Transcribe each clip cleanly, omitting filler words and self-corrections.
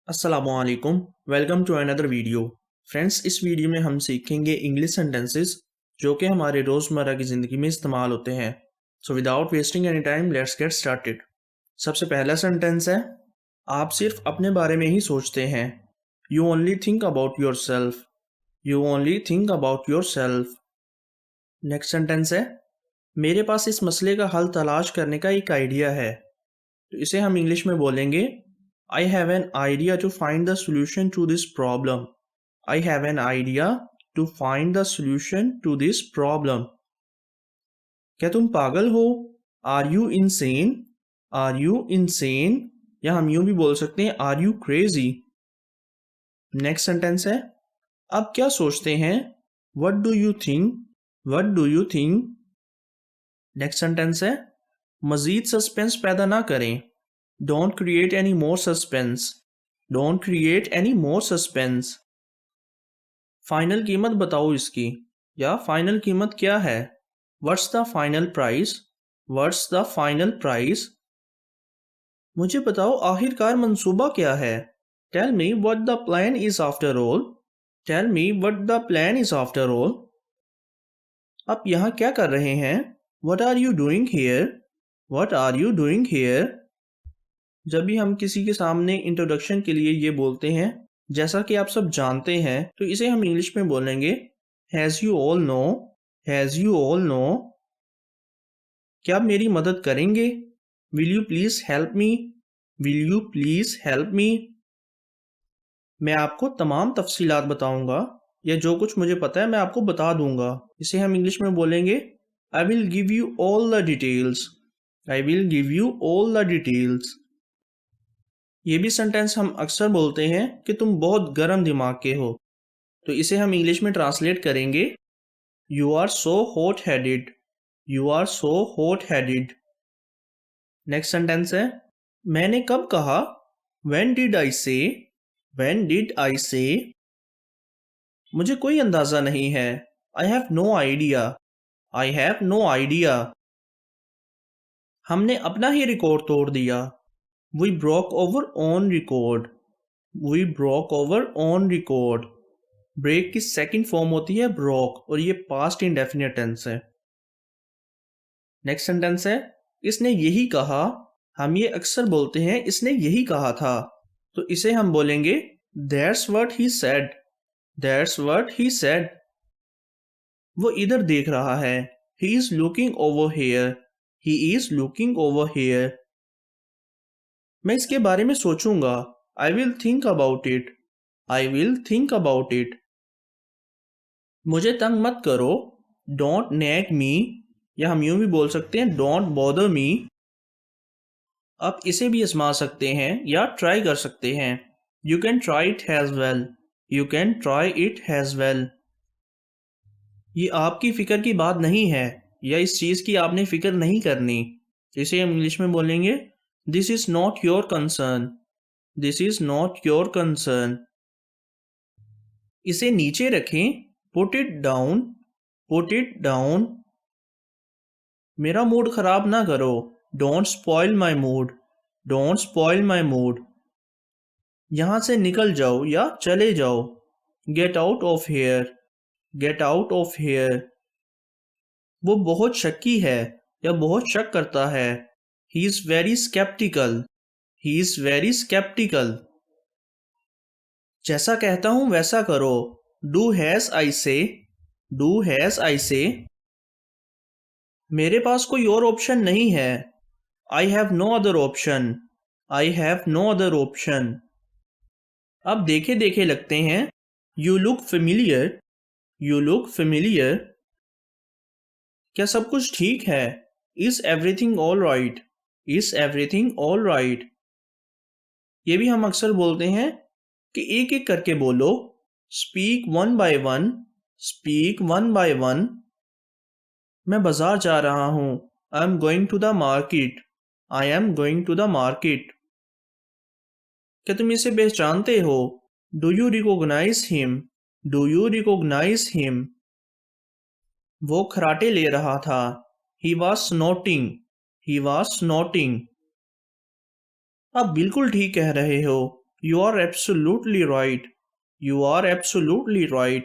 अस्सलामु अलैकुम। Welcome to another video. Friends, इस वीडियो में हम सीखेंगे इंग्लिश सेंटेंसेस जो कि हमारे रोज़मर्रा की ज़िंदगी में इस्तेमाल होते हैं। So without wasting any time let's get started. सबसे पहला सेंटेंस है, आप सिर्फ अपने बारे में ही सोचते हैं। You only think about your self. You only think about your self. Next sentence है, मेरे पास इस मसले का हल तलाश करने का एक आइडिया है। तो इसे हम इंग्लिश में बोलेंगे, I have an idea to find the solution to this problem. I have an idea to find the solution to this problem. क्या तुम पागल हो? Are you insane? Are you insane? या हम यूं भी बोल सकते हैं Are you crazy? Next sentence है, अब क्या सोचते हैं? What do you think? What do you think? Next sentence है, मजीद सस्पेंस पैदा ना करें। Don't create any more suspense. Don't create any more suspense. Final कीमत बताओ इसकी, या फाइनल कीमत क्या है? What's the final price? What's the final price? मुझे बताओ आखिरकार मंसूबा क्या है? Tell me what the plan is after all. Tell me what the plan is after all. आप यहाँ क्या कर रहे हैं? What are you doing here? What are you doing here? जब भी हम किसी के सामने इंट्रोडक्शन के लिए ये बोलते हैं, जैसा कि आप सब जानते हैं, तो इसे हम इंग्लिश में बोलेंगे has you all know. Has you all know. क्या आप मेरी मदद करेंगे? Will you please help me? Will you please help me? मैं आपको तमाम तफसीलात बताऊंगा, या जो कुछ मुझे पता है मैं आपको बता दूंगा। इसे हम इंग्लिश में बोलेंगे I will give you all the details. I will give you all the details. ये भी सेंटेंस हम अक्सर बोलते हैं कि तुम बहुत गर्म दिमाग के हो, तो इसे हम इंग्लिश में ट्रांसलेट करेंगे you are so hot headed. You are so hot headed. Next sentence है, मैंने कब कहा? व्हेन डिड आई से? व्हेन डिड आई से? मुझे कोई अंदाजा नहीं है। I have no idea. I have no idea. हमने अपना ही रिकॉर्ड तोड़ दिया। We broke our own record. We broke our own record. Break की सेकंड फॉर्म होती है broke, और ये पास्ट इंडेफिनिट टेंस है। नेक्स्ट सेंटेंस है, इसने यही कहा। हम ये अक्सर बोलते हैं इसने यही कहा था, तो इसे हम बोलेंगे That's what he said. That's what he said. वो इधर देख रहा है। He is looking over here. He is looking over here. मैं इसके बारे में सोचूंगा। I will think about it. I will think about it. मुझे तंग मत करो। डोंट नैग मी, या हम यूं भी बोल सकते हैं डोंट बॉदर मी। आप इसे भी आजमा सकते हैं या ट्राई कर सकते हैं। You can try it has well. You can try it has well. ये आपकी फिक्र की बात नहीं है, या इस चीज़ की आपने फिक्र नहीं करनी। इसे हम इंग्लिश में बोलेंगे This is not your concern. This is not your concern. इसे नीचे रखें। Put it down. Put it down. मेरा मूड खराब ना करो। Don't spoil my mood. Don't spoil my mood. यहाँ से निकल जाओ या चले जाओ। Get out of here. Get out of here. वो बहुत शक्की है या बहुत शक करता है। He is very skeptical. He is very skeptical. जैसा कहता हूं वैसा करो। Do as I say. Do as I say. मेरे पास कोई और ऑप्शन नहीं है। I have no other option. I have no other option. अब देखे देखे लगते हैं। You look familiar. You look familiar. क्या सब कुछ ठीक है? Is everything all right? Is everything all right? ये भी हम अक्सर बोलते हैं कि एक एक करके बोलो। Speak one by one. Speak one by one. मैं बाजार जा रहा हूँ। I am going to the market. I am going to the market. क्या तुम इसे पहचानते हो? Do you recognize him? Do you recognize him? वो खराटे ले रहा था। He was snorting. He was snorting. आप बिल्कुल ठीक कह रहे हो। You are absolutely right. You are absolutely right.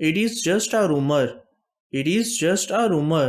It is just a rumor. It is just a rumor.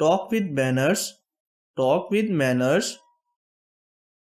Talk with manners. Talk with manners.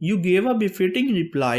You gave a befitting reply.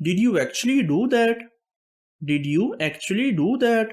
Did you actually do that? Did you actually do that?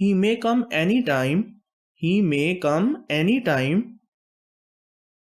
He may come any time. He may come any time.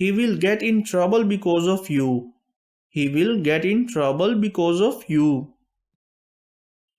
He will get in trouble because of you. He will get in trouble because of you.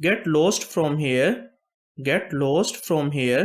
Get lost from here. Get lost from here.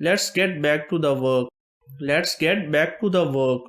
Let's get back to the work. Let's get back to the work.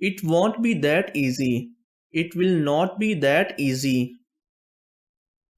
It won't be that easy. It will not be that easy.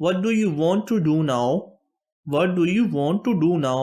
What do you want to do now? What do you want to do now?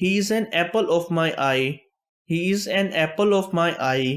He is an apple of my eye. He is an apple of my eye.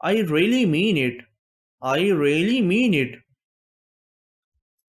I really mean it. I really mean it.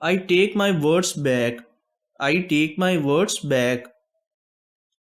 I take my words back. I take my words back.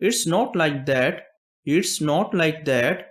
It's not like that. It's not like that.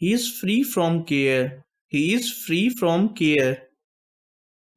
He is free from care. He is free from care.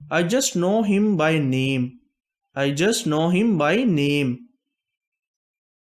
I just know him by name. I just know him by name.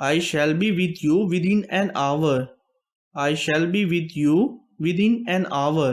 I shall be with you within an hour. I shall be with you within an hour.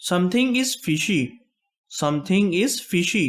Something is fishy. Something is fishy.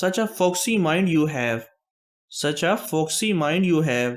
such a foxy mind you have. Such a foxy mind you have.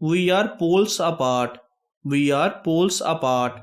We are poles apart. We are poles apart.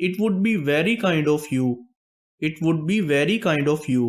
It would be very kind of you. It would be very kind of you.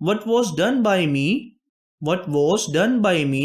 What was done by me. What was done by me.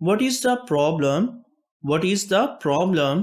What is the problem? What is the problem?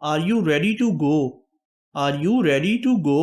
Are you ready to go? Are you ready to go?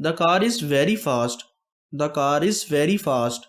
The car is very fast. The car is very fast.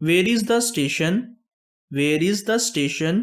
Where is the station? Where is the station?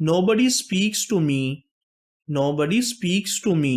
Nobody speaks to me. Nobody speaks to me.